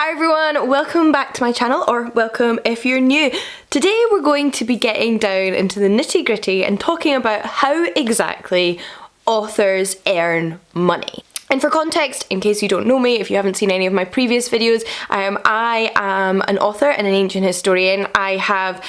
Hi everyone, welcome back to my channel, or welcome if you're new. Today we're going to be getting down into the nitty gritty and talking about how exactly authors earn money. And for context, in case you don't know me, if you haven't seen any of my previous videos, I am an author and an ancient historian. I have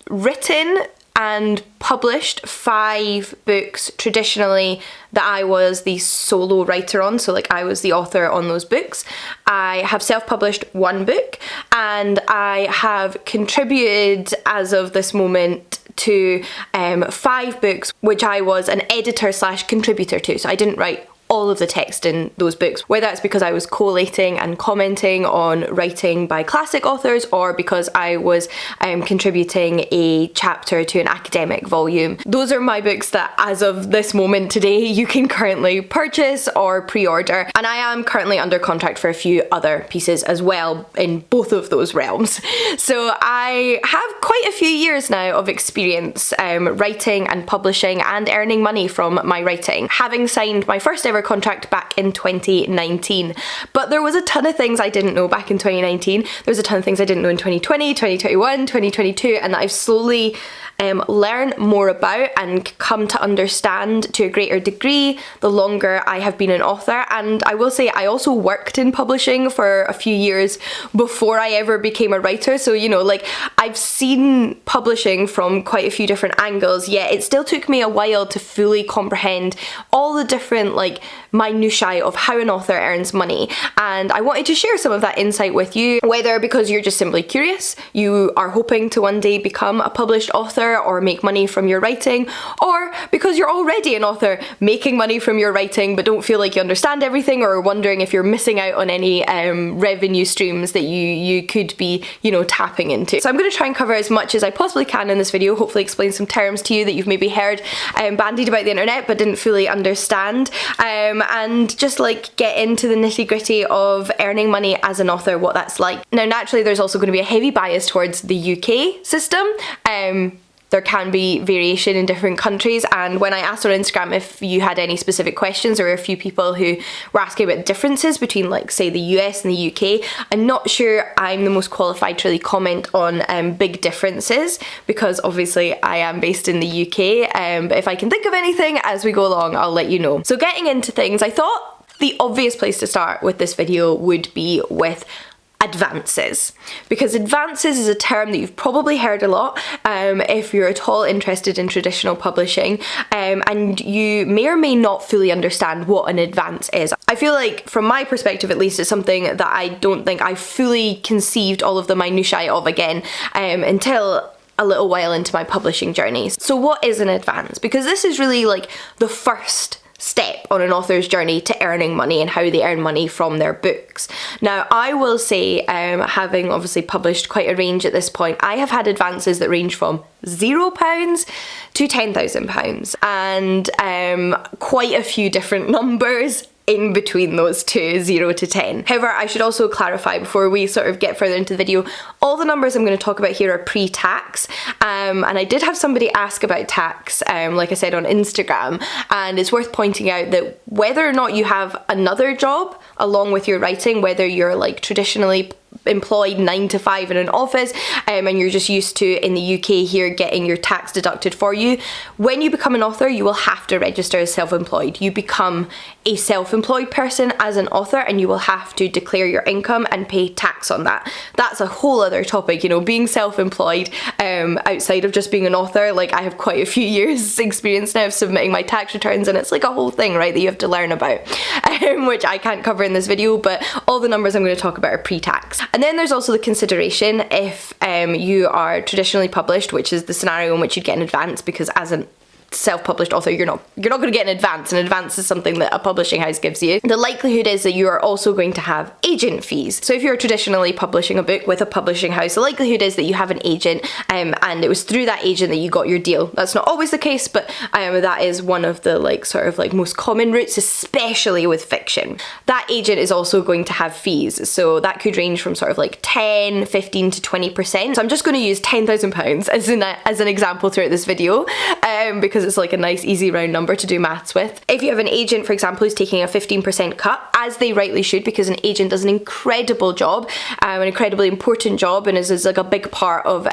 written and published 5 books traditionally that I was the solo writer on, so like I was the author on those books. I have self-published 1 book, and I have contributed as of this moment to 5 books which I was an editor / contributor to, so I didn't write all of the text in those books, whether that's because I was collating and commenting on writing by classic authors or because I was contributing a chapter to an academic volume. Those are my books that as of this moment today you can currently purchase or pre-order, and I am currently under contract for a few other pieces as well in both of those realms. So I have quite a few years now of experience writing and publishing and earning money from my writing, having signed my first ever contract back in 2019. But there was a ton of things I didn't know back in 2019. There was a ton of things I didn't know in 2020, 2021, 2022, and that I've slowly learned more about and come to understand to a greater degree the longer I have been an author. And I will say I also worked in publishing for a few years before I ever became a writer, so you know, like, I've seen publishing from quite a few different angles, yet it still took me a while to fully comprehend all the different like minutiae of how an author earns money. And I wanted to share some of that insight with you, whether because you're just simply curious, you are hoping to one day become a published author or make money from your writing, or because you're already an author making money from your writing but don't feel like you understand everything, or wondering if you're missing out on any revenue streams that you could be, you know, tapping into. So I'm going to try and cover as much as I possibly can in this video, hopefully explain some terms to you that you've maybe heard bandied about the internet but didn't fully understand, and just like get into the nitty gritty of earning money as an author, what that's like. Now naturally there's also going to be a heavy bias towards the UK system. There can be variation in different countries, and when I asked on Instagram if you had any specific questions, there were a few people who were asking about differences between, like, say the US and the UK. I'm not sure I'm the most qualified to really comment on big differences, because obviously I am based in the UK, but if I can think of anything as we go along, I'll let you know. So getting into things, I thought the obvious place to start with this video would be with advances, because advances is a term that you've probably heard a lot if you're at all interested in traditional publishing, and you may or may not fully understand what an advance is. I feel like, from my perspective at least, it's something that I don't think I fully conceived all of the minutiae of again until a little while into my publishing journey. So what is an advance? Because this is really like the first step on an author's journey to earning money and how they earn money from their books. Now I will say, having obviously published quite a range at this point, I have had advances that range from £0 to £10,000, and quite a few different numbers in between those two, 0 to 10. However, I should also clarify before we sort of get further into the video, all the numbers I'm going to talk about here are pre-tax, and I did have somebody ask about tax, like I said, on Instagram, and it's worth pointing out that whether or not you have another job along with your writing, whether you're like traditionally employed 9 to 5 in an office, and you're just used to, in the UK here, getting your tax deducted for you, when you become an author you will have to register as self-employed. You become a self-employed person as an author, and you will have to declare your income and pay tax on that. That's a whole other topic, you know, being self-employed outside of just being an author. Like, I have quite a few years experience now of submitting my tax returns, and it's like a whole thing, right, that you have to learn about, which I can't cover in this video, but all the numbers I'm going to talk about are pre-tax. And then there's also the consideration if you are traditionally published, which is the scenario in which you'd get an advance, because as an self-published author you're not going to get an advance. An advance is something that a publishing house gives you. The likelihood is that you are also going to have agent fees. So if you're traditionally publishing a book with a publishing house, the likelihood is that you have an agent, and it was through that agent that you got your deal. That's not always the case, but that is one of the most common routes, especially with fiction. That agent is also going to have fees, so that could range from sort of like 10, 15 to 20%. So I'm just going to use £10,000 as an example throughout this video, because because it's like a nice easy round number to do maths with. If you have an agent, for example, who's taking a 15% cut, as they rightly should, because an agent does an incredible job, an incredibly important job, and is like a big part of,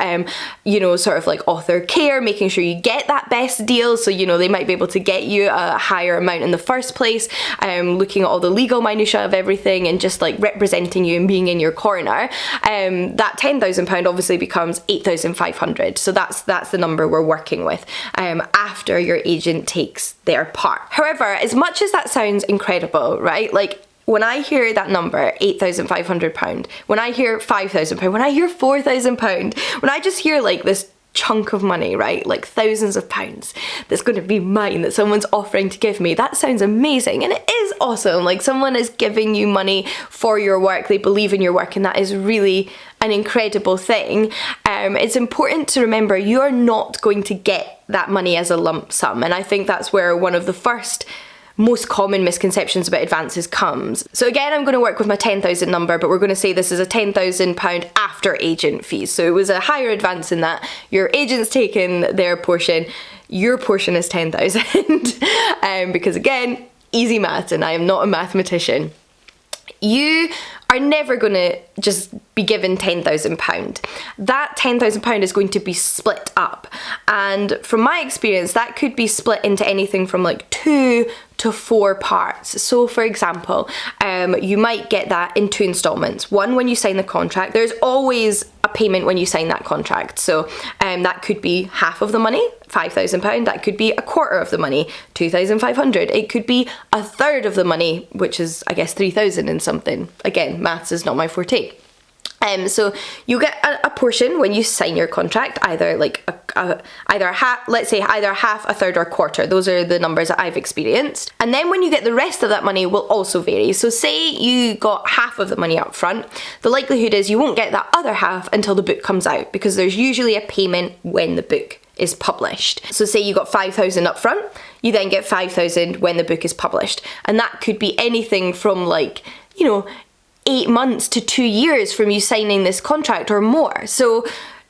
you know, sort of like author care, making sure you get that best deal. So, you know, they might be able to get you a higher amount in the first place, looking at all the legal minutiae of everything and just like representing you and being in your corner. That £10,000 obviously becomes 8,500. So that's the number we're working with after your agent takes their part. However, as much as that sounds incredible, right? Like, when I hear that number, £8,500, when I hear £5,000, when I hear £4,000, when I just hear like this chunk of money, right, like thousands of pounds that's going to be mine, that someone's offering to give me, that sounds amazing, and it is awesome. Like, someone is giving you money for your work, they believe in your work, and that is really an incredible thing. It's important to remember you're not going to get that money as a lump sum, and I think that's where one of the first most common misconceptions about advances comes. So again, I'm going to work with my 10,000 number, but we're going to say this is a £10,000 after agent fees. So it was a higher advance in that your agent's taken their portion, your portion is 10,000. Because again, easy maths, and I am not a mathematician. You are never going to just be given £10,000. That £10,000 is going to be split up, and from my experience that could be split into anything from like 2 to 4 parts. So for example, you might get that in 2 installments. One, when you sign the contract, there's always a payment when you sign that contract. So that could be half of the money, £5,000. That could be a quarter of the money, 2,500. It could be a third of the money, which is I guess 3,000 and something. Again, maths is not my forte. So you get a portion when you sign your contract, either like either half, let's say either half, a third, or a quarter. Those are the numbers that I've experienced. And then when you get the rest of that money will also vary. So say you got half of the money up front, the likelihood is you won't get that other half until the book comes out, because there's usually a payment when the book is published. So say you got 5,000 up front, you then get 5,000 when the book is published. And that could be anything from like, you know, 8 months to 2 years from you signing this contract or more. So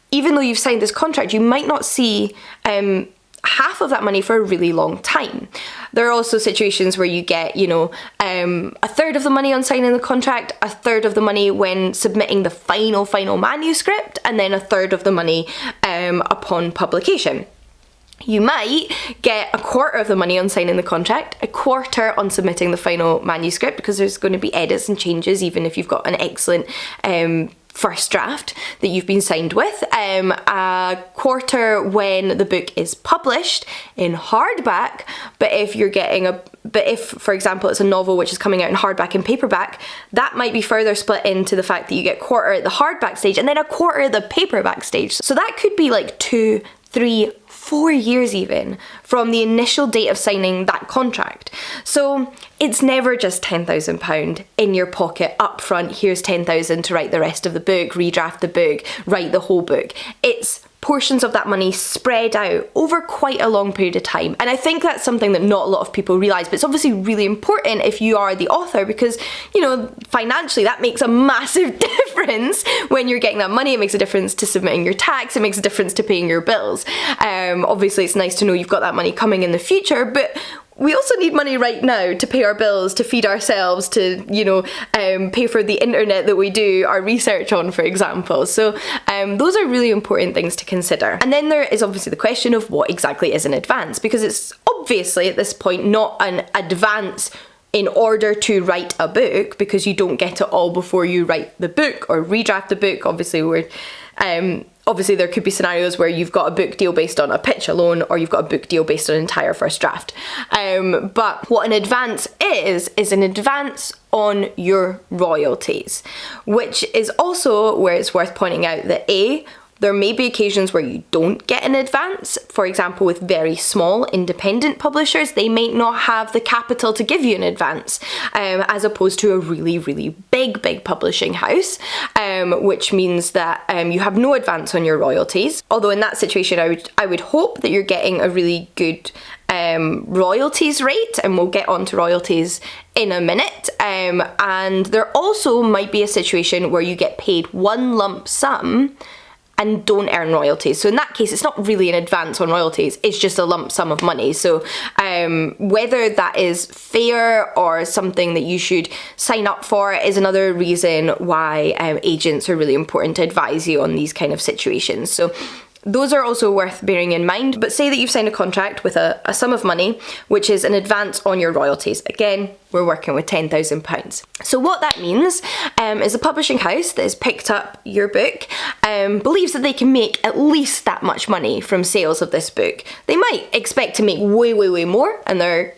even though you've signed this contract, you might not see half of that money for a really long time. There are also situations where you get, you know, a third of the money on signing the contract, a third of the money when submitting the final manuscript, and then a third of the money upon publication. You might get a quarter of the money on signing the contract, a quarter on submitting the final manuscript, because there's going to be edits and changes even if you've got an excellent first draft that you've been signed with, a quarter when the book is published in hardback. But if for example it's a novel which is coming out in hardback and paperback, that might be further split into the fact that you get quarter at the hardback stage and then a quarter at the paperback stage. So that could be like 2, 3, 4 years even from the initial date of signing that contract. So it's never just £10,000 in your pocket up front. Here's 10,000 to write the rest of the book, redraft the book, write the whole book. It's portions of that money spread out over quite a long period of time. And I think that's something that not a lot of people realise, but it's obviously really important if you are the author, because, you know, financially that makes a massive difference when you're getting that money. It makes a difference to submitting your tax, it makes a difference to paying your bills. Obviously it's nice to know you've got that money coming in the future, but we also need money right now to pay our bills, to feed ourselves, to, you know, pay for the internet that we do our research on, for example. So those are really important things to consider. And then there is obviously the question of what exactly is an advance, because it's obviously at this point not an advance in order to write a book, because you don't get it all before you write the book or redraft the book. Obviously there could be scenarios where you've got a book deal based on a pitch alone, or you've got a book deal based on an entire first draft. But what an advance is an advance on your royalties, which is also where it's worth pointing out that there may be occasions where you don't get an advance. For example, with very small independent publishers, they might not have the capital to give you an advance, as opposed to a really, really big publishing house, which means that you have no advance on your royalties. Although in that situation, I would hope that you're getting a really good royalties rate, and we'll get on to royalties in a minute. And there also might be a situation where you get paid one lump sum and don't earn royalties. So in that case, it's not really an advance on royalties, it's just a lump sum of money. So whether that is fair or something that you should sign up for is another reason why agents are really important to advise you on these kind of situations. So those are also worth bearing in mind. But say that you've signed a contract with a sum of money, which is an advance on your royalties. Again, we're working with £10,000. So what that means is a publishing house that has picked up your book believes that they can make at least that much money from sales of this book. They might expect to make way, way, way more, and they're,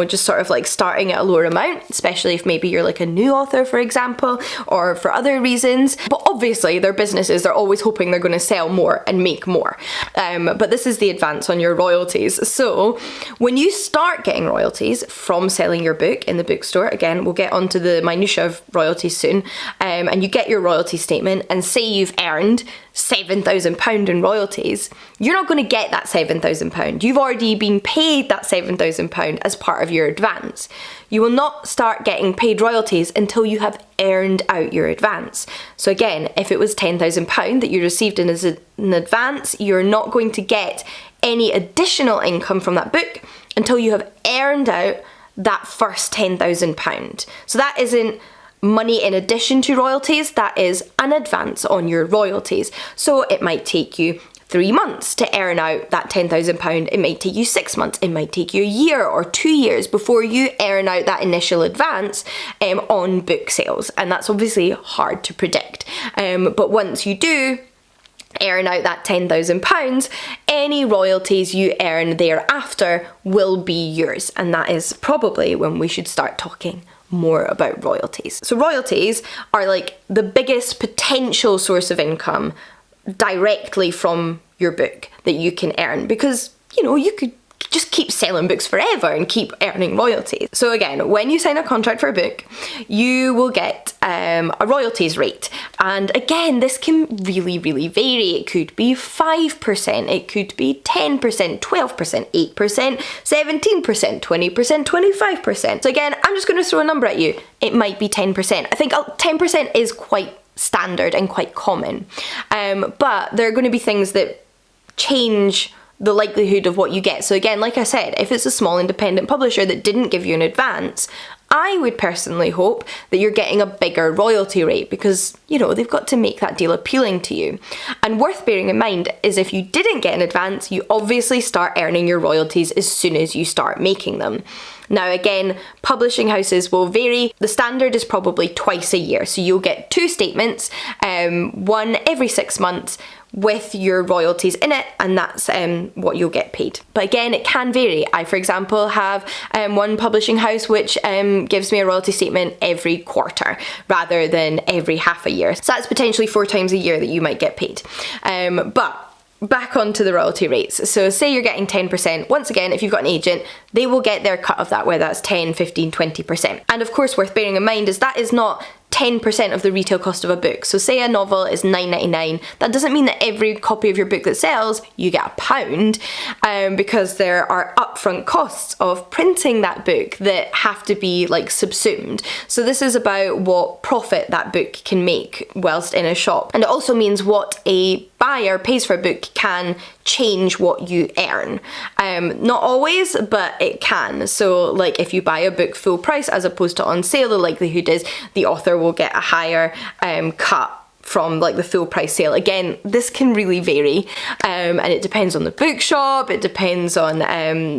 just sort of like starting at a lower amount, especially if maybe you're like a new author, for example, or for other reasons. But obviously their businesses, they're always hoping they're going to sell more and make more. But this is the advance on your royalties. So when you start getting royalties from selling your book in the bookstore, again, we'll get onto the minutiae of royalties soon, and you get your royalty statement and say you've earned £7,000 in royalties, you're not going to get that £7,000. You've already been paid that £7,000 as part of your advance. You will not start getting paid royalties until you have earned out your advance. So again, if it was £10,000 that you received in as an advance, you're not going to get any additional income from that book until you have earned out that first £10,000. So that isn't money in addition to royalties, that is an advance on your royalties. So it might take you 3 months to earn out that £10,000, it might take you 6 months, it might take you a year or 2 years before you earn out that initial advance on book sales, and that's obviously hard to predict. But once you do earn out that £10,000, any royalties you earn thereafter will be yours, and that is probably when we should start talking more about royalties. So royalties are like the biggest potential source of income directly from your book that you can earn, because you could just keep selling books forever and keep earning royalties. So again, when you sign a contract for a book, you will get a royalties rate. And again, this can really, really vary. It could be 5%, it could be 10%, 12%, 8%, 17%, 20%, 25%. So again, I'm just going to throw a number at you. It might be 10%. I think 10% is quite standard and quite common. But there are going to be things that change the likelihood of what you get. So again, like I said, if it's a small independent publisher that didn't give you an advance, I would personally hope that you're getting a bigger royalty rate, because they've got to make that deal appealing to you. And worth bearing in mind is if you didn't get an advance, you obviously start earning your royalties as soon as you start making them. Now again, publishing houses will vary. The standard is probably twice a year. So you'll get 2 statements, one every 6 months, with your royalties in it, and that's what you'll get paid. But again, it can vary. I, for example, have one publishing house which gives me a royalty statement every quarter rather than every half a year. So that's potentially 4 times a year that you might get paid. But back onto the royalty rates. So say you're getting 10%. Once again, if you've got an agent, they will get their cut of that, whether that's 10, 15, 20%. And of course, worth bearing in mind is that is not 10% of the retail cost of a book. So say a novel is £9.99, that doesn't mean that every copy of your book that sells, you get £1, because there are upfront costs of printing that book that have to be subsumed. So this is about what profit that book can make whilst in a shop. And it also means what a buyer pays for a book can change what you earn. Not always, but it can. So if you buy a book full price as opposed to on sale, the likelihood is the author will get a higher cut from the full price sale. Again, this can really vary, and it depends on the bookshop, it depends on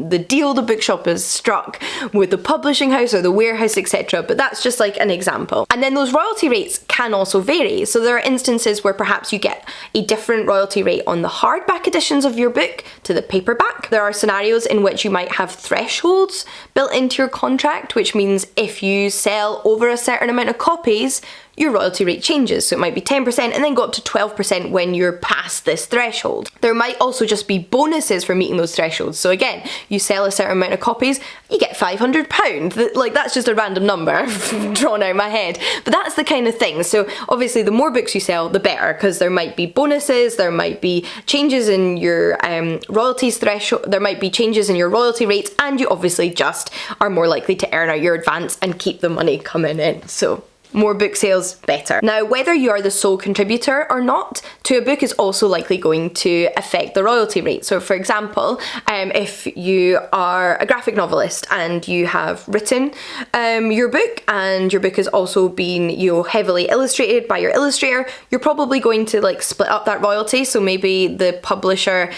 the deal the bookshop has struck with the publishing house or the warehouse, etc. But that's just an example. And then those royalty rates can also vary. So there are instances where perhaps you get a different royalty rate on the hardback editions of your book to the paperback. There are scenarios in which you might have thresholds built into your contract, which means if you sell over a certain amount of copies, your royalty rate changes. So it might be 10% and then go up to 12% when you're past this threshold. There might also just be bonuses for meeting those thresholds. So again, you sell a certain amount of copies, you get £500. That's just a random number drawn out of my head. But that's the kind of thing. So obviously the more books you sell, the better, because there might be bonuses, there might be changes in your royalties threshold, there might be changes in your royalty rates, and you obviously just are more likely to earn out your advance and keep the money coming in. So more book sales, better. Now, whether you are the sole contributor or not to a book is also likely going to affect the royalty rate. So for example, if you are a graphic novelist and you have written your book, and your book has also been, you know, heavily illustrated by your illustrator, you're probably going to like split up that royalty. So maybe the publisher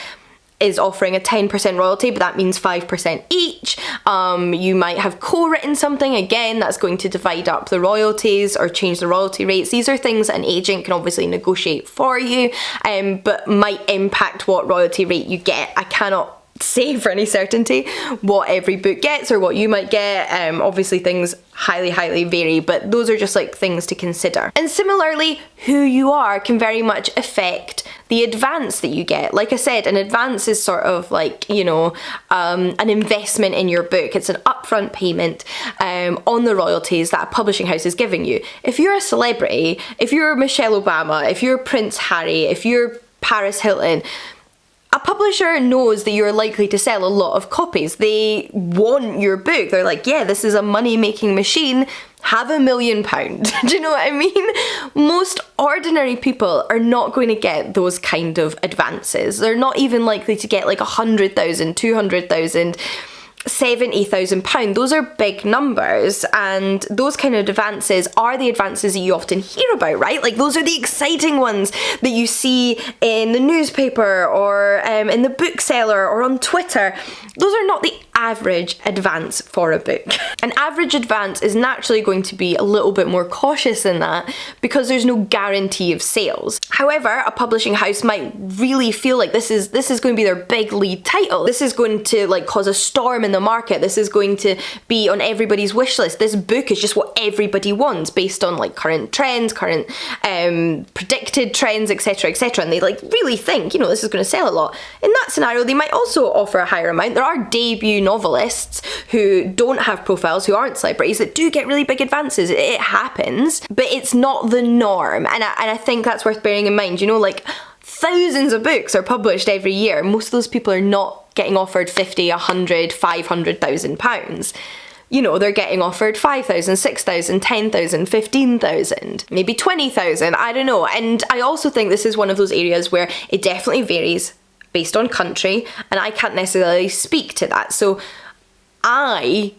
is offering a 10% royalty, but that means 5% each. You might have co-written something, again, that's going to divide up the royalties or change the royalty rates. These are things that an agent can obviously negotiate for you, but might impact what royalty rate you get. I cannot say for any certainty what every book gets or what you might get. Obviously things highly vary, but those are just like things to consider. And similarly, who you are can very much affect the advance that you get. Like I said, an advance is sort of like, you know, an investment in your book. It's an upfront payment on the royalties that a publishing house is giving you. If you're a celebrity, if you're Michelle Obama, if you're Prince Harry, if you're Paris Hilton, a publisher knows that you're likely to sell a lot of copies. They want your book. They're like, yeah, this is a money-making machine. Have £1 million. Do you know what I mean? Most ordinary people are not going to get those kind of advances. They're not even likely to get like 100,000, 200,000, £70,000. Those are big numbers, and those kind of advances are the advances that you often hear about, right? Like those are the exciting ones that you see in the newspaper or in the bookseller or on Twitter. Those are not the average advance for a book. An average advance is naturally going to be a little bit more cautious than that because there's no guarantee of sales. However, a publishing house might really feel like this is going to be their big lead title. This is going to like cause a storm in the market. This is going to be on everybody's wish list. This book is just what everybody wants based on like current trends, current predicted trends, etc, etc, and they like really think, you know, this is going to sell a lot. In that scenario, they might also offer a higher amount. There are debut novelists who don't have profiles, who aren't celebrities, that do get really big advances. It happens, but it's not the norm, and I think that's worth bearing in mind. You know, like thousands of books are published every year. Most of those people are not getting offered 50, 100, 500,000 pounds. You know, they're getting offered 5,000, 6,000, 10,000, 15,000, maybe 20,000, I don't know. And I also think this is one of those areas where it definitely varies based on country, and I can't necessarily speak to that. So I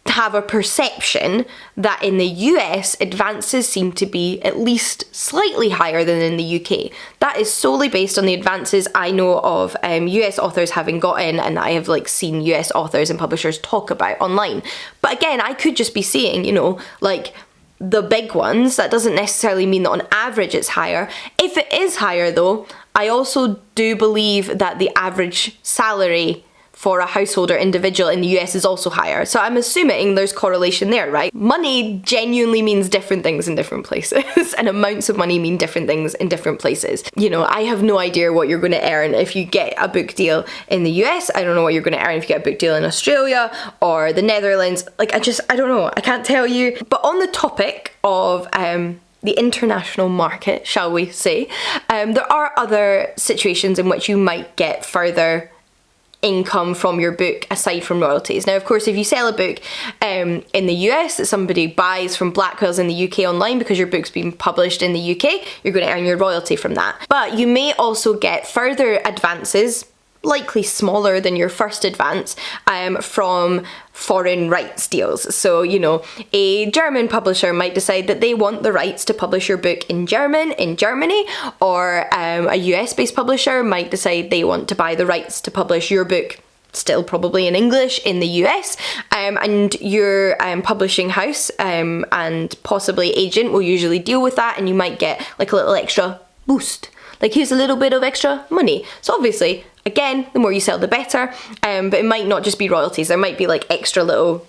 have a perception that in the US, advances seem to be at least slightly higher than in the UK. That is solely based on the advances I know of US authors having gotten, and I have like seen US authors and publishers talk about online. But again, I could just be seeing, you know, like the big ones. That doesn't necessarily mean that on average it's higher. If it is higher though, I also do believe that the average salary for a household or individual in the US is also higher. So I'm assuming there's correlation there, right? Money genuinely means different things in different places, and amounts of money mean different things in different places. You know, I have no idea what you're going to earn if you get a book deal in the US. I don't know what you're going to earn if you get a book deal in Australia or the Netherlands. Like, I don't know. I can't tell you. But on the topic of the international market, shall we say, there are other situations in which you might get further income from your book aside from royalties. Now, of course, if you sell a book in the US that somebody buys from Blackwell's in the UK online because your book's been published in the UK, you're going to earn your royalty from that. But you may also get further advances, likely smaller than your first advance, from foreign rights deals. So, you know, a German publisher might decide that they want the rights to publish your book in Germany, or a US-based publisher might decide they want to buy the rights to publish your book, still probably in English, in the US, and your publishing house and possibly agent will usually deal with that, and you might get like a little extra boost. Like, here's a little bit of extra money. So obviously, again, the more you sell, the better. But it might not just be royalties. There might be like extra little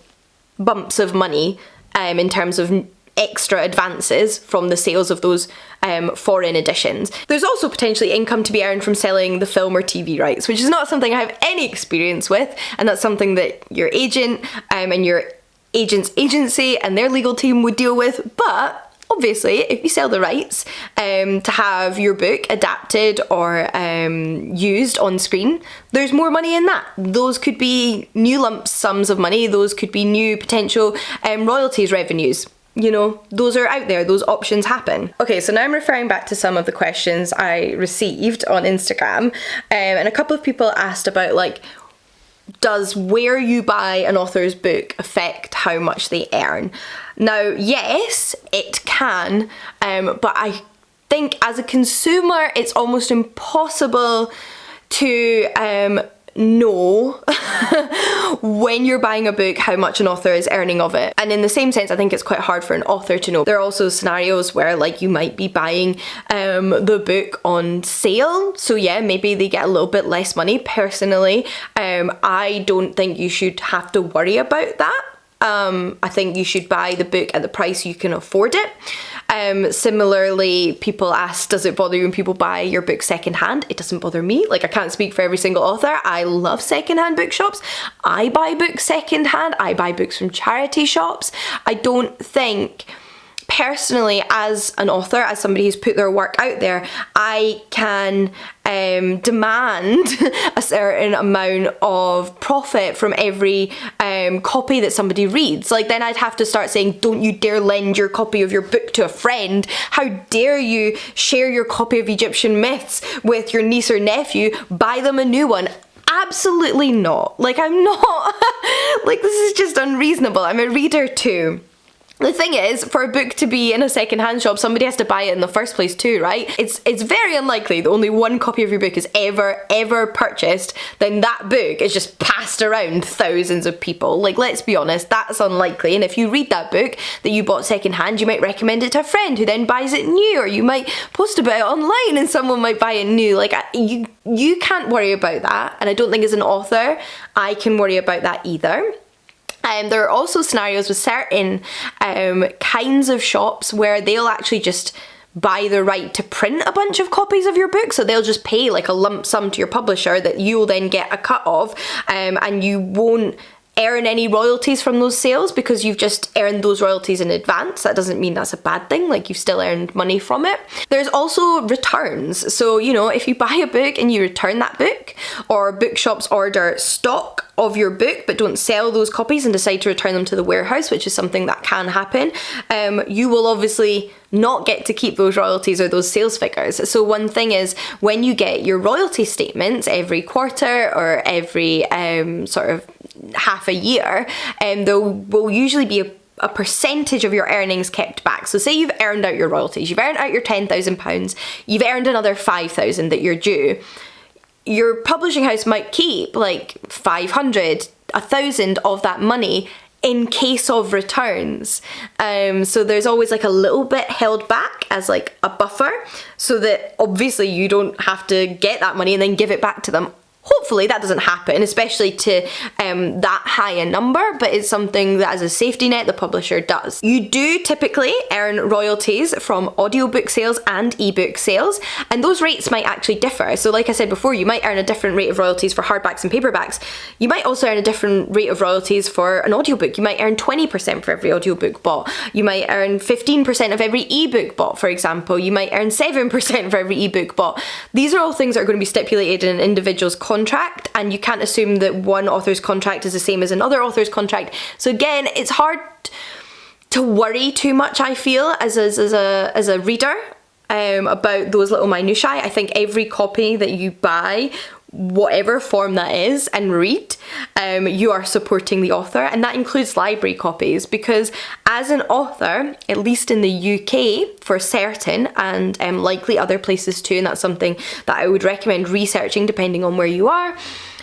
bumps of money in terms of extra advances from the sales of those foreign editions. There's also potentially income to be earned from selling the film or TV rights, which is not something I have any experience with. And that's something that your agent and your agent's agency and their legal team would deal with. But obviously, if you sell the rights to have your book adapted or used on screen, there's more money in that. Those could be new lump sums of money. Those could be new potential royalties revenues. you know, those are out there, those options happen. Okay, so now I'm referring back to some of the questions I received on Instagram, and a couple of people asked about, like, does where you buy an author's book affect how much they earn? Now, yes, it can, but I think as a consumer, it's almost impossible to know when you're buying a book how much an author is earning of it. And in the same sense, I think it's quite hard for an author to know. There are also scenarios where, like, you might be buying the book on sale, so yeah, maybe they get a little bit less money. Personally, I don't think you should have to worry about that. I think you should buy the book at the price you can afford it. Similarly, people ask, does it bother you when people buy your book secondhand? It doesn't bother me. Like, I can't speak for every single author. I love secondhand bookshops. I buy books secondhand. I buy books from charity shops. I don't think, personally, as an author, as somebody who's put their work out there, I can demand a certain amount of profit from every copy that somebody reads. Like, then I'd have to start saying, don't you dare lend your copy of your book to a friend. How dare you share your copy of Egyptian myths with your niece or nephew? Buy them a new one. Absolutely not. Like, I'm not, like, this is just unreasonable. I'm a reader too. The thing is, for a book to be in a second-hand shop, somebody has to buy it in the first place too, right? It's very unlikely that only one copy of your book is ever purchased, then that book is just passed around thousands of people. Like, let's be honest, that's unlikely. And if you read that book that you bought second-hand, you might recommend it to a friend who then buys it new, or you might post about it online and someone might buy it new. Like, you can't worry about that, and I don't think as an author I can worry about that either. There are also scenarios with certain kinds of shops where they'll actually just buy the right to print a bunch of copies of your book. So they'll just pay like a lump sum to your publisher that you'll then get a cut of, and you won't earn any royalties from those sales because you've just earned those royalties in advance. That doesn't mean that's a bad thing, like, you've still earned money from it. There's also returns. So, you know, if you buy a book and you return that book, or bookshops order stock of your book but don't sell those copies and decide to return them to the warehouse, which is something that can happen, you will obviously not get to keep those royalties or those sales figures. So one thing is, when you get your royalty statements every quarter or every sort of half a year, there will usually be a percentage of your earnings kept back. So say you've earned out your royalties, you've earned out your £10,000, you've earned another £5,000 that you're due. Your publishing house might keep like 500, 1,000 of that money in case of returns. So there's always like a little bit held back as like a buffer, so that obviously you don't have to get that money and then give it back to them. Hopefully that doesn't happen, especially to that high a number, but it's something that as a safety net the publisher does. You do typically earn royalties from audiobook sales and ebook sales, and those rates might actually differ. So like I said before, you might earn a different rate of royalties for hardbacks and paperbacks. You might also earn a different rate of royalties for an audiobook. You might earn 20% for every audiobook bought. You might earn 15% of every ebook bought, for example. You might earn 7% for every ebook bought. These are all things that are going to be stipulated in an individual's contract, and you can't assume that one author's contract is the same as another author's contract. So again, it's hard to worry too much, I feel, as a reader, about those little minutiae. I think every copy that you buy, whatever form that is, and read, you are supporting the author, and that includes library copies, because as an author, at least in the UK for certain, and likely other places too, and that's something that I would recommend researching depending on where you are,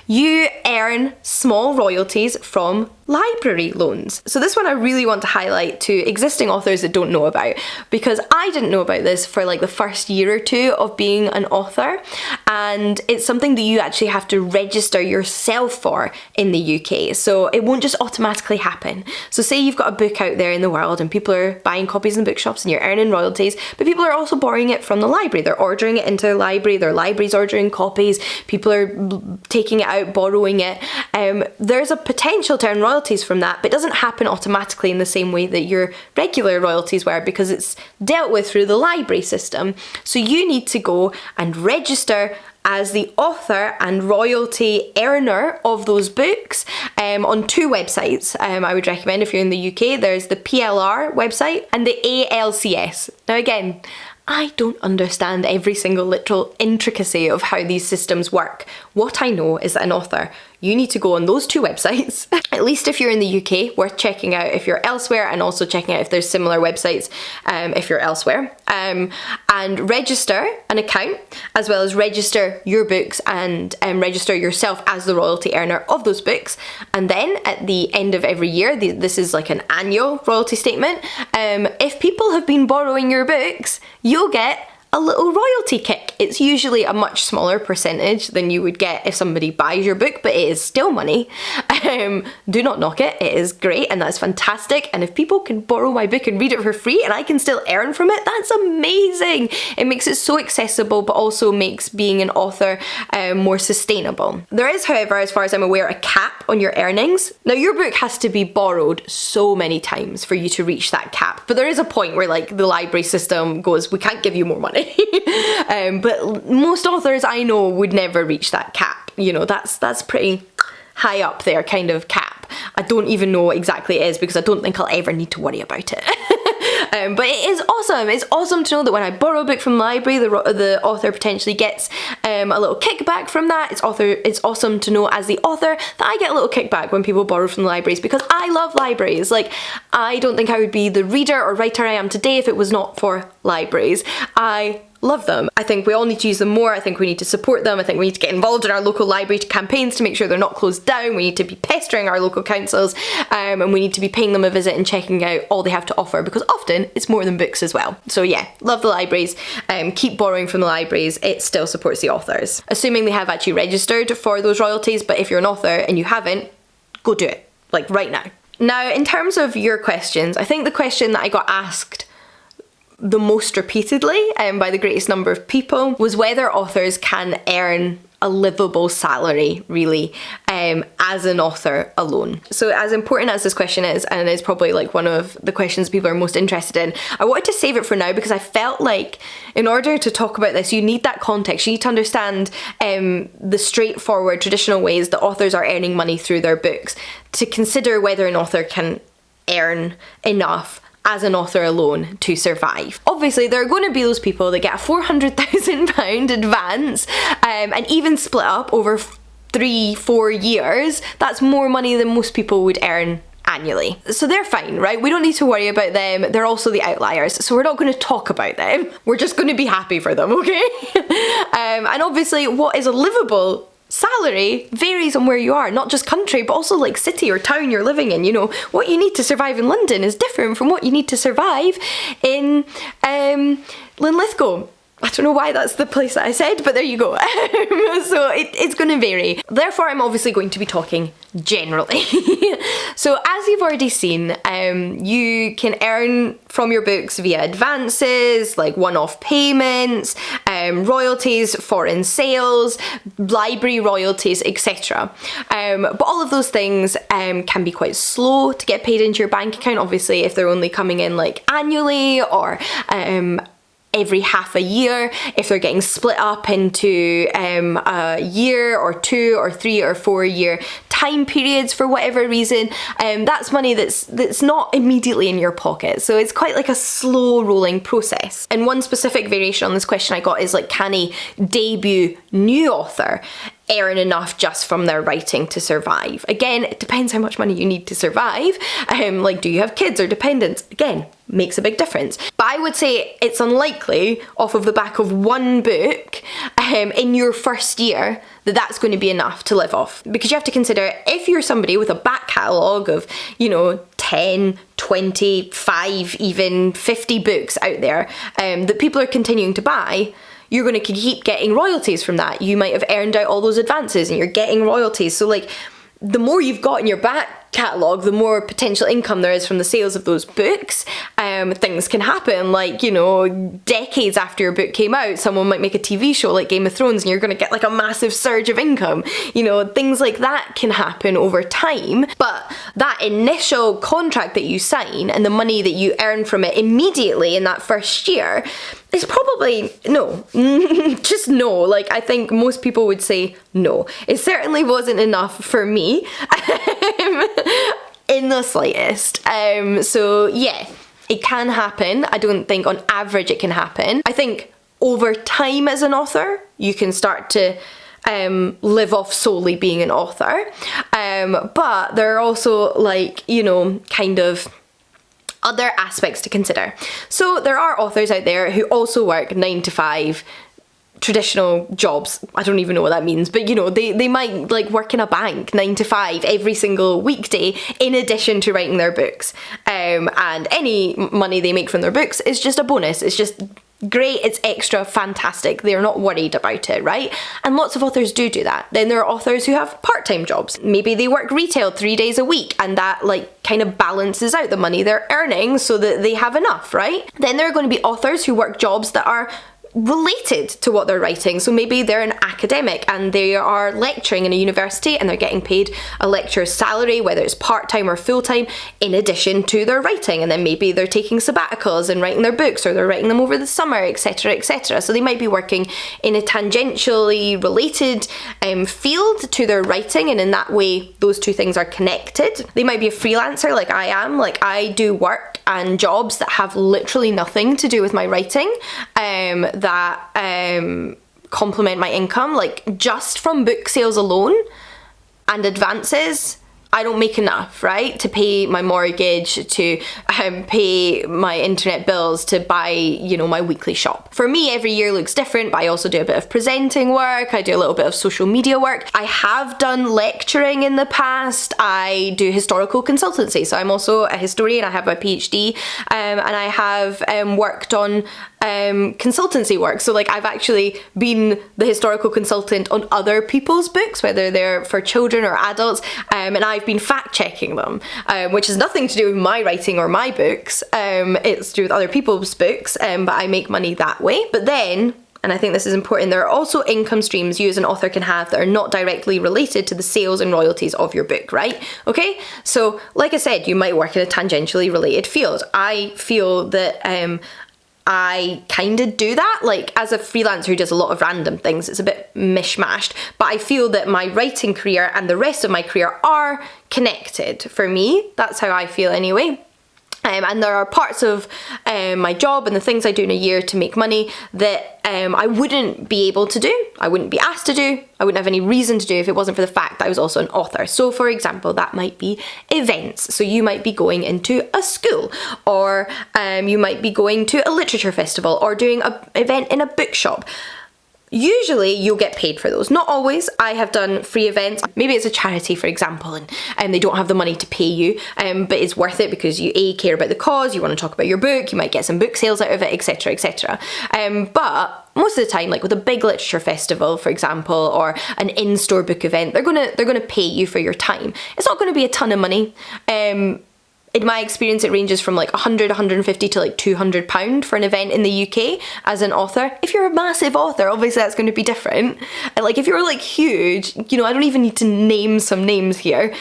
you earn small royalties from library loans. So this one I really want to highlight to existing authors that don't know about, because I didn't know about this for like the first year or two of being an author, and it's something that you actually have to register yourself for in the UK. So it won't just automatically happen. So say you've got a book out there in the world and people are buying copies in bookshops and you're earning royalties, but people are also borrowing it from the library. They're ordering it into the library, their library's ordering copies, people are taking it out, borrowing it. There's a potential to earn royalties from that, but it doesn't happen automatically in the same way that your regular royalties were, because it's dealt with through the library system. So you need to go and register as the author and royalty earner of those books on two websites. I would recommend if you're in the UK. There's the PLR website and the ALCS. Now again, I don't understand every single literal intricacy of how these systems work. What I know is that an author, you need to go on those two websites, at least if you're in the UK, worth checking out if you're elsewhere, and also checking out if there's similar websites if you're elsewhere, and register an account, as well as register your books and register yourself as the royalty earner of those books. And then at the end of every year, this is like an annual royalty statement, if people have been borrowing your books, you'll get a little royalty kick. It's usually a much smaller percentage than you would get if somebody buys your book, but it is still money. Do not knock it, it is great and that's fantastic, and if people can borrow my book and read it for free and I can still earn from it, that's amazing. It makes it so accessible, but also makes being an author more sustainable. There is, however, as far as I'm aware, a cap on your earnings. Now your book has to be borrowed so many times for you to reach that cap, but there is a point where like the library system goes, we can't give you more money. But most authors I know would never reach that cap. You know, that's pretty high up there kind of cap. I don't even know what exactly it is because I don't think I'll ever need to worry about it. But it is awesome. It's awesome to know that when I borrow a book from the library, the author potentially gets a little kickback from that. It's awesome to know as the author that I get a little kickback when people borrow from the libraries, because I love libraries. Like, I don't think I would be the reader or writer I am today if it was not for libraries. I love them. I think we all need to use them more. I think we need to support them. I think we need to get involved in our local library campaigns to make sure they're not closed down. We need to be pestering our local councils, and we need to be paying them a visit and checking out all they have to offer, because often it's more than books as well. So yeah, love the libraries. Keep borrowing from the libraries. It still supports the authors, assuming they have actually registered for those royalties. But if you're an author and you haven't, go do it, like right now. Now, in terms of your questions, I think the question that I got asked the most repeatedly by the greatest number of people was whether authors can earn a livable salary, really, as an author alone. So as important as this question is, and it's probably like one of the questions people are most interested in, I wanted to save it for now because I felt like in order to talk about this, you need that context. You need to understand the straightforward traditional ways that authors are earning money through their books to consider whether an author can earn enough as an author alone to survive. Obviously, there are going to be those people that get a £400,000 advance and even split up over 3-4 years. That's more money than most people would earn annually. So they're fine, right? We don't need to worry about them. They're also the outliers, so we're not going to talk about them. We're just going to be happy for them, okay? And obviously, what is a livable salary varies on where you are, not just country, but also like city or town you're living in. You know, what you need to survive in London is different from what you need to survive in Linlithgow. I don't know why that's the place that I said, but there you go. So it's going to vary. Therefore, I'm obviously going to be talking generally. So as you've already seen, you can earn from your books via advances, like one-off payments, royalties, foreign sales, library royalties, etc. But all of those things can be quite slow to get paid into your bank account, obviously, if they're only coming in like annually or every half a year. If they're getting split up into a year or 2 or 3 or 4 year time periods for whatever reason, that's money that's not immediately in your pocket. So it's quite like a slow rolling process. And one specific variation on this question I got is like, can a debut new author earn enough just from their writing to survive? Again, it depends how much money you need to survive. Like, do you have kids or dependents? Again, makes a big difference. But I would say it's unlikely off of the back of one book in your first year that that's going to be enough to live off. Because you have to consider, if you're somebody with a back catalogue of, 10, 25, even 50 books out there that people are continuing to buy, you're going to keep getting royalties from that. You might have earned out all those advances and you're getting royalties. So like, the more you've got in your back catalogue, the more potential income there is from the sales of those books. Things can happen, like, you know, decades after your book came out, someone might make a TV show like Game of Thrones and you're going to get like a massive surge of income. You know, things like that can happen over time, but that initial contract that you sign and the money that you earn from it immediately in that first year is probably no. Just no. Like, I think most people would say no. It certainly wasn't enough for me in the slightest. So yeah, it can happen. I don't think on average it can happen. I think over time as an author, you can start to live off solely being an author. But there are also, like, you know, kind of other aspects to consider. So there are authors out there who also work 9 to 5 traditional jobs. I don't even know what that means, but you know, they might like work in a bank 9 to 5 every single weekday in addition to writing their books. And any money they make from their books is just a bonus. It's just great, it's extra, fantastic. They're not worried about it, right? And lots of authors do that. Then there are authors who have part-time jobs. Maybe they work retail 3 days a week and that like kind of balances out the money they're earning so that they have enough, right? Then there are going to be authors who work jobs that are related to what they're writing. So maybe they're an academic and they are lecturing in a university and they're getting paid a lecturer's salary, whether it's part-time or full-time, in addition to their writing. And then maybe they're taking sabbaticals and writing their books, or they're writing them over the summer, etc., etc. So they might be working in a tangentially related field to their writing, and in that way those two things are connected. They might be a freelancer like I am. Like, I do work and jobs that have literally nothing to do with my writing, that complement my income. Like, just from book sales alone and advances, I don't make enough, right, to pay my mortgage, to pay my internet bills, to buy, you know, my weekly shop. For me, every year looks different, but I also do a bit of presenting work, I do a little bit of social media work. I have done lecturing in the past, I do historical consultancy, so I'm also a historian, I have my PhD, and I have worked on consultancy work. So like, I've actually been the historical consultant on other people's books, whether they're for children or adults, and I've been fact checking them, which has nothing to do with my writing or my books. It's to do with other people's books, but I make money that way. But then, and I think this is important, there are also income streams you as an author can have that are not directly related to the sales and royalties of your book, right? Okay, so like I said, you might work in a tangentially related field. I feel that I kind of do that, like, as a freelancer who does a lot of random things. It's a bit mishmashed, but I feel that my writing career and the rest of my career are connected for me. That's how I feel anyway. And there are parts of my job and the things I do in a year to make money that I wouldn't be able to do, I wouldn't be asked to do, I wouldn't have any reason to do if it wasn't for the fact that I was also an author. So for example, that might be events. So you might be going into a school, or you might be going to a literature festival, or doing an event in a bookshop. Usually you'll get paid for those. Not always. I have done free events. Maybe it's a charity, for example, and they don't have the money to pay you, but it's worth it because you care about the cause, you want to talk about your book, you might get some book sales out of it, etc., etc. But most of the time, like with a big literature festival, for example, or an in-store book event, they're gonna pay you for your time. It's not going to be a ton of money. In my experience, it ranges from like 100, 150 to like £200 for an event in the UK as an author. If you're a massive author, obviously that's going to be different. And like, if you're like huge, you know, I don't even need to name some names here.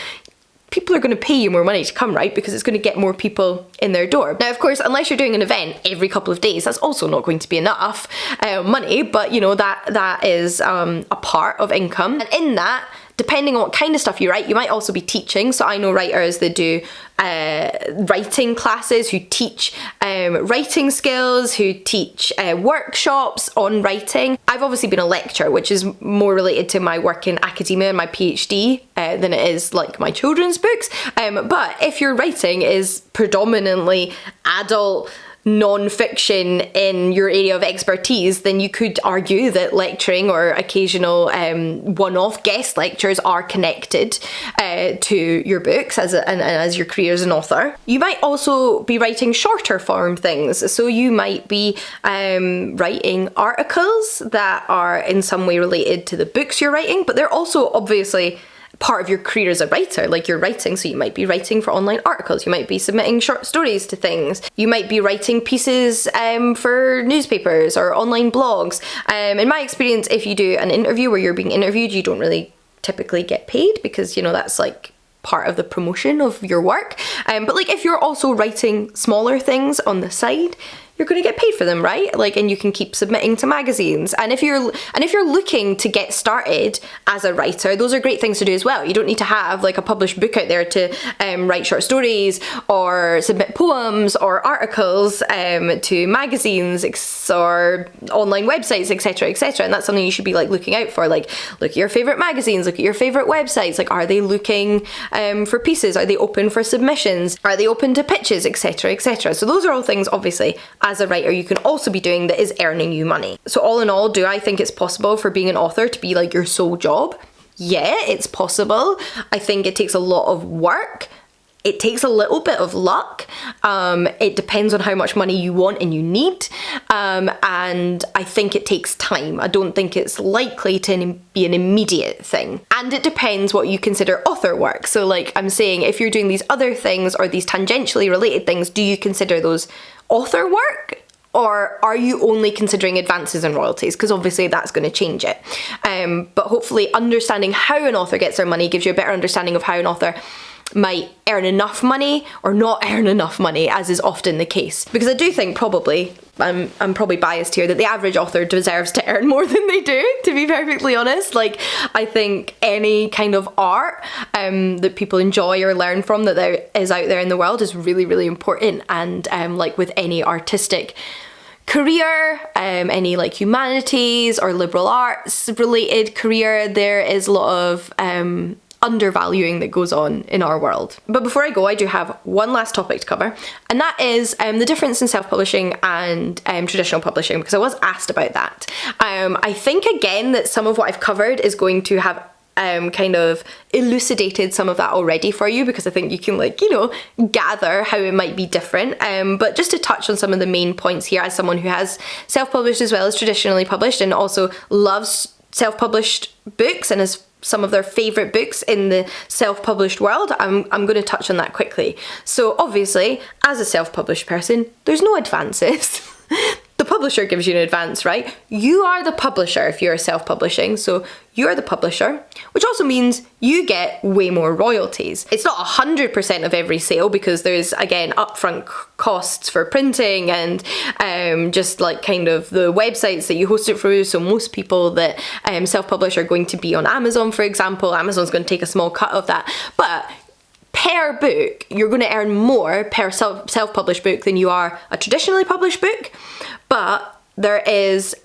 People are going to pay you more money to come, right? Because it's going to get more people in their door. Now, of course, unless you're doing an event every couple of days, that's also not going to be enough money. But you know, that is a part of income. And in that, depending on what kind of stuff you write, you might also be teaching. So I know writers that do writing classes, who teach writing skills, who teach workshops on writing. I've obviously been a lecturer, which is more related to my work in academia and my PhD than it is like my children's books. But if your writing is predominantly adult non-fiction in your area of expertise, then you could argue that lecturing or occasional one-off guest lectures are connected to your books as your career as an author. You might also be writing shorter form things, so you might be writing articles that are in some way related to the books you're writing, but they're also obviously part of your career as a writer. Like, you're writing, so you might be writing for online articles, you might be submitting short stories to things, you might be writing pieces for newspapers or online blogs. In my experience, if you do an interview where you're being interviewed, you don't really typically get paid, because, you know, that's like part of the promotion of your work. But like, if you're also writing smaller things on the side, you're going to get paid for them, right? Like, and you can keep submitting to magazines. And if you're looking to get started as a writer, those are great things to do as well. You don't need to have like a published book out there to write short stories or submit poems or articles to magazines or online websites, etc., etc. And that's something you should be like looking out for. Like, look at your favorite magazines, look at your favorite websites. Like, are they looking for pieces? Are they open for submissions? Are they open to pitches, etc., etc.? So those are all things, obviously, as a writer, you can also be doing that is earning you money. So all in all, do I think it's possible for being an author to be like your sole job? Yeah, it's possible. I think it takes a lot of work. It takes a little bit of luck. It depends on how much money you want and you need. And I think it takes time. I don't think it's likely to be an immediate thing. And it depends what you consider author work. So like I'm saying, if you're doing these other things or these tangentially related things, do you consider those author work? Or are you only considering advances and royalties? Because obviously that's going to change it. But hopefully understanding how an author gets their money gives you a better understanding of how an author might earn enough money or not earn enough money, as is often the case. Because I do think probably, I'm probably biased here, that the average author deserves to earn more than they do, to be perfectly honest. Like, I think any kind of art that people enjoy or learn from that there is out there in the world is really, really important. And like with any artistic career, any like humanities or liberal arts related career, there is a lot of undervaluing that goes on in our world. But before I go, I do have one last topic to cover, and that is the difference in self-publishing and traditional publishing, because I was asked about that. I think again that some of what I've covered is going to have kind of elucidated some of that already for you, because I think you can, like, you know, gather how it might be different. But just to touch on some of the main points here, as someone who has self-published as well as traditionally published and also loves self-published books and has some of their favourite books in the self-published world, I'm going to touch on that quickly. So obviously, as a self-published person, there's no advances. The publisher gives you an advance, right? You are the publisher if you're self-publishing, so you're the publisher, which also means you get way more royalties. It's not 100% of every sale, because there's, again, upfront costs for printing and just like kind of the websites that you host it through. So most people that self-publish are going to be on Amazon, for example. Amazon's going to take a small cut of that. But per book, you're going to earn more per self-published book than you are a traditionally published book. But there is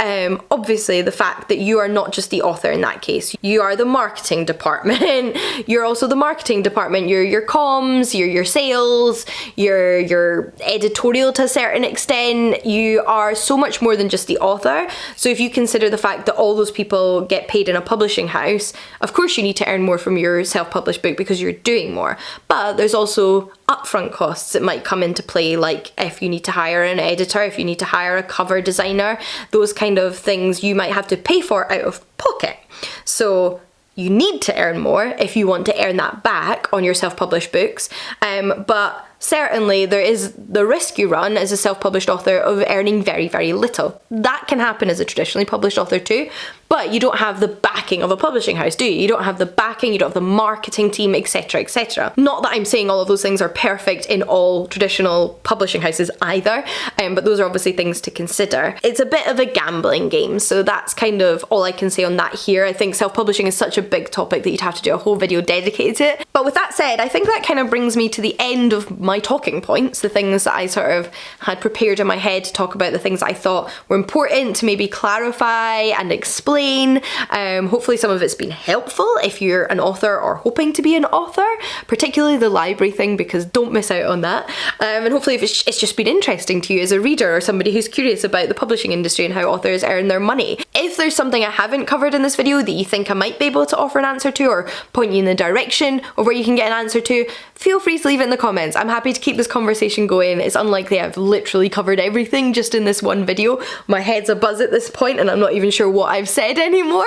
obviously the fact that you are not just the author in that case. You are the marketing department. You're also the marketing department. You're your comms, you're your sales, you're your editorial to a certain extent. You are so much more than just the author. So if you consider the fact that all those people get paid in a publishing house, of course you need to earn more from your self-published book because you're doing more. But there's also upfront costs that might come into play, like if you need to hire an editor, if you need to hire a cover designer, those kind of things you might have to pay for out of pocket. So you need to earn more if you want to earn that back on your self-published books. But certainly there is the risk you run as a self-published author of earning very, very little. That can happen as a traditionally published author too, but you don't have the backing of a publishing house, do you? You don't have the backing, you don't have the marketing team, etc., etc. Not that I'm saying all of those things are perfect in all traditional publishing houses either, but those are obviously things to consider. It's a bit of a gambling game, so that's kind of all I can say on that here. I think self-publishing is such a big topic that you'd have to do a whole video dedicated to it. But with that said, I think that kind of brings me to the end of my talking points, the things that I sort of had prepared in my head to talk about, the things I thought were important to maybe clarify and explain. Hopefully some of it's been helpful if you're an author or hoping to be an author, particularly the library thing, because don't miss out on that. And hopefully if it's just been interesting to you as a reader or somebody who's curious about the publishing industry and how authors earn their money. If there's something I haven't covered in this video that you think I might be able to offer an answer to or point you in the direction of where you can get an answer to, feel free to leave it in the comments. I'm happy to keep this conversation going. It's unlikely I've literally covered everything just in this one video. My head's a buzz at this point and I'm not even sure what I've said anymore.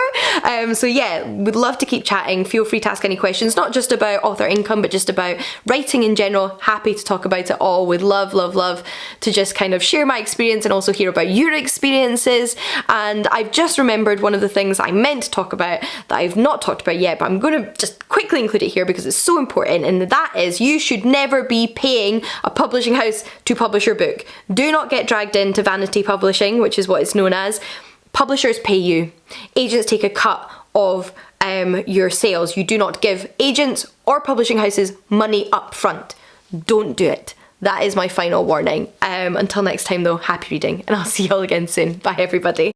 So yeah, would love to keep chatting. Feel free to ask any questions, not just about author income, but just about writing in general. Happy to talk about it all. Would love to just kind of share my experience and also hear about your experiences. And I've just remembered one of the things I meant to talk about that I've not talked about yet, but I'm going to just quickly include it here because it's so important, and that is you should never be paying a publishing house to publish your book. Do not get dragged into vanity publishing, which is what it's known as. Publishers pay you. Agents take a cut of your sales. You do not give agents or publishing houses money up front. Don't do it. That is my final warning. Until next time though, happy reading, and I'll see you all again soon. Bye everybody.